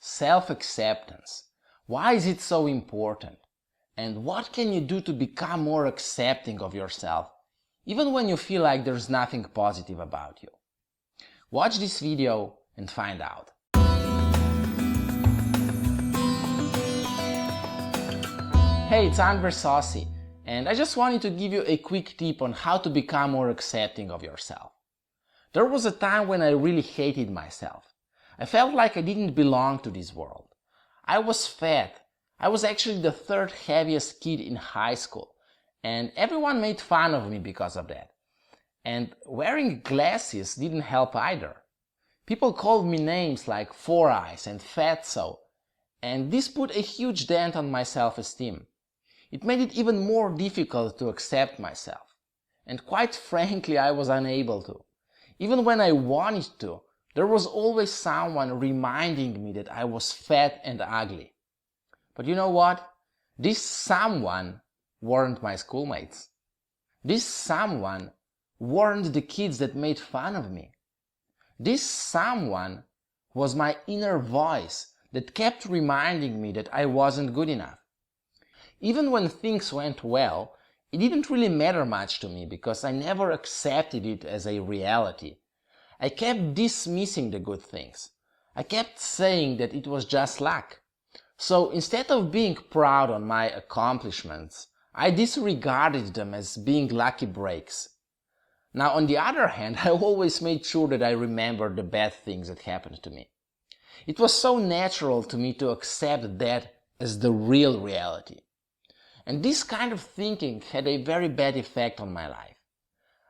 self-acceptance. Why is it so important? And what can you do to become more accepting of yourself, even when you feel like there's nothing positive about you? Watch this video and find out. Hey, it's Andres Sossi, and I just wanted to give you a quick tip on how to become more accepting of yourself. There was a time when I really hated myself. I felt like I didn't belong to this world. I was fat. I was actually the third heaviest kid in high school, and everyone made fun of me because of that. And wearing glasses didn't help either. People called me names like Four Eyes and Fatso, and this put a huge dent on my self-esteem. It made it even more difficult to accept myself. And quite frankly, I was unable to. Even when I wanted to, there was always someone reminding me that I was fat and ugly. But you know what? This someone weren't my schoolmates. This someone weren't the kids that made fun of me. This someone was my inner voice that kept reminding me that I wasn't good enough. Even when things went well, it didn't really matter much to me because I never accepted it as a reality. I kept dismissing the good things. I kept saying that it was just luck. So instead of being proud on my accomplishments, I disregarded them as being lucky breaks. Now, on the other hand, I always made sure that I remembered the bad things that happened to me. It was so natural to me to accept that as the real reality. And this kind of thinking had a very bad effect on my life.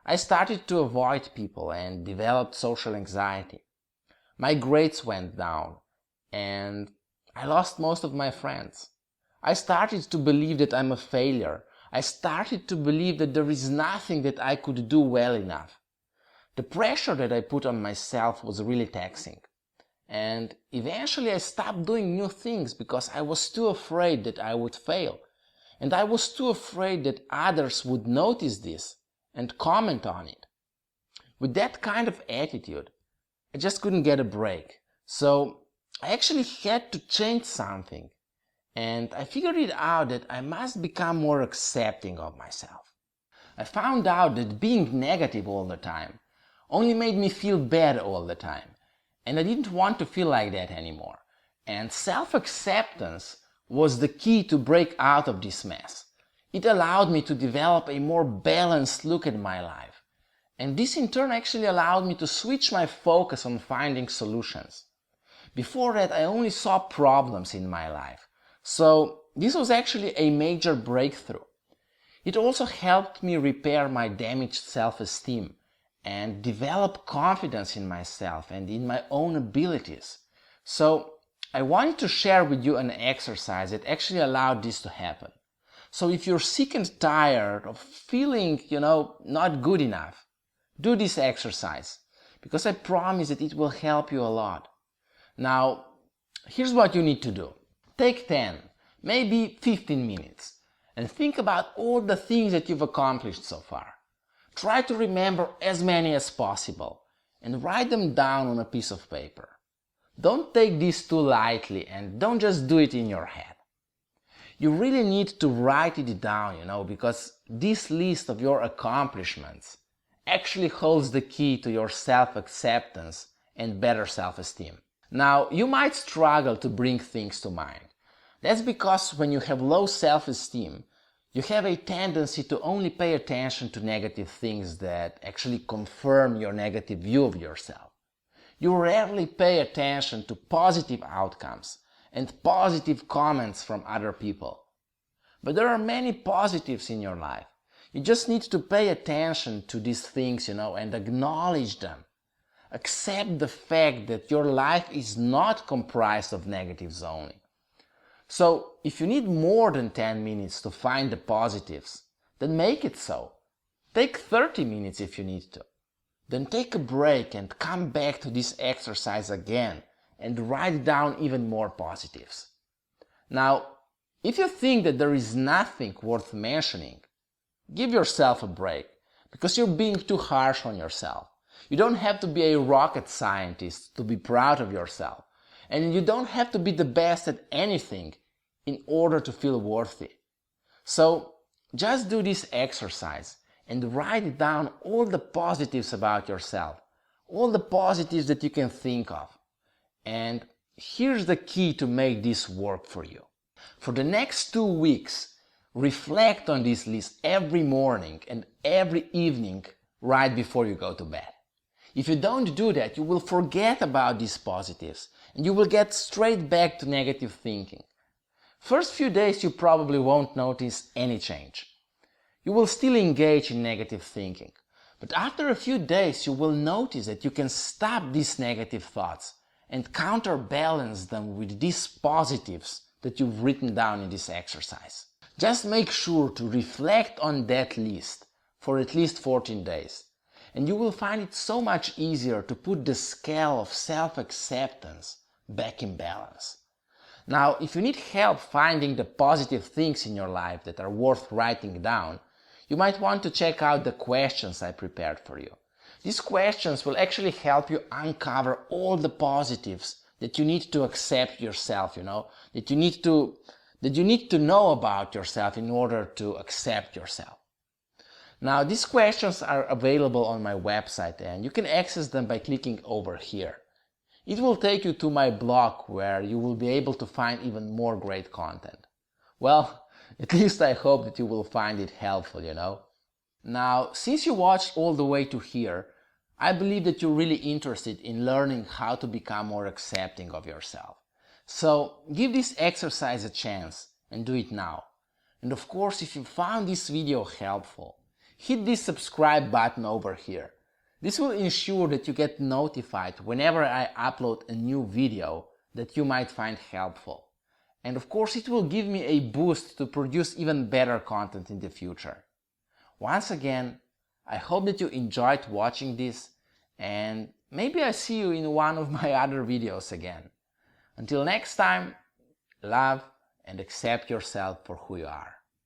I started to avoid people and developed social anxiety. My grades went down, and I lost most of my friends. I started to believe that I'm a failure. I started to believe that there is nothing that I could do well enough. The pressure that I put on myself was really taxing. And eventually I stopped doing new things because I was too afraid that I would fail. And I was too afraid that others would notice this and comment on it. With that kind of attitude, I just couldn't get a break. So I actually had to change something. And I figured it out that I must become more accepting of myself. I found out that being negative all the time only made me feel bad all the time. And I didn't want to feel like that anymore. And self-acceptance was the key to break out of this mess. It allowed me to develop a more balanced look at my life. And this in turn actually allowed me to switch my focus on finding solutions. Before that, I only saw problems in my life. So this was actually a major breakthrough. It also helped me repair my damaged self-esteem and develop confidence in myself and in my own abilities. So I wanted to share with you an exercise that actually allowed this to happen. So if you're sick and tired of feeling, not good enough, do this exercise, because I promise that it will help you a lot. Now, here's what you need to do. Take 10, maybe 15 minutes, and think about all the things that you've accomplished so far. Try to remember as many as possible, and write them down on a piece of paper. Don't take this too lightly and don't just do it in your head. You really need to write it down, because this list of your accomplishments actually holds the key to your self-acceptance and better self-esteem. Now, you might struggle to bring things to mind. That's because when you have low self-esteem, you have a tendency to only pay attention to negative things that actually confirm your negative view of yourself. You rarely pay attention to positive outcomes and positive comments from other people. But there are many positives in your life. You just need to pay attention to these things, and acknowledge them. Accept the fact that your life is not comprised of negatives only. So, if you need more than 10 minutes to find the positives, then make it so. Take 30 minutes if you need to. Then take a break and come back to this exercise again and write down even more positives. Now, if you think that there is nothing worth mentioning, give yourself a break, because you're being too harsh on yourself. You don't have to be a rocket scientist to be proud of yourself. And you don't have to be the best at anything in order to feel worthy. So just do this exercise and write down all the positives about yourself, all the positives that you can think of. And here's the key to make this work for you. For the next 2 weeks, reflect on this list every morning and every evening right before you go to bed. If you don't do that, you will forget about these positives and you will get straight back to negative thinking. First few days you probably won't notice any change. You will still engage in negative thinking, but after a few days you will notice that you can stop these negative thoughts and counterbalance them with these positives that you've written down in this exercise. Just make sure to reflect on that list for at least 14 days, and you will find it so much easier to put the scale of self-acceptance back in balance. Now, if you need help finding the positive things in your life that are worth writing down, you might want to check out the questions I prepared for you. These questions will actually help you uncover all the positives that you need to accept yourself, that you need to know about yourself in order to accept yourself. Now, these questions are available on my website and you can access them by clicking over here. It will take you to my blog where you will be able to find even more great content. Well, at least I hope that you will find it helpful, Now, since you watched all the way to here, I believe that you're really interested in learning how to become more accepting of yourself. So give this exercise a chance and do it now. And of course, if you found this video helpful, hit this subscribe button over here. This will ensure that you get notified whenever I upload a new video that you might find helpful. And of course, it will give me a boost to produce even better content in the future. Once again, I hope that you enjoyed watching this, and maybe I see you in one of my other videos again. Until next time, love and accept yourself for who you are.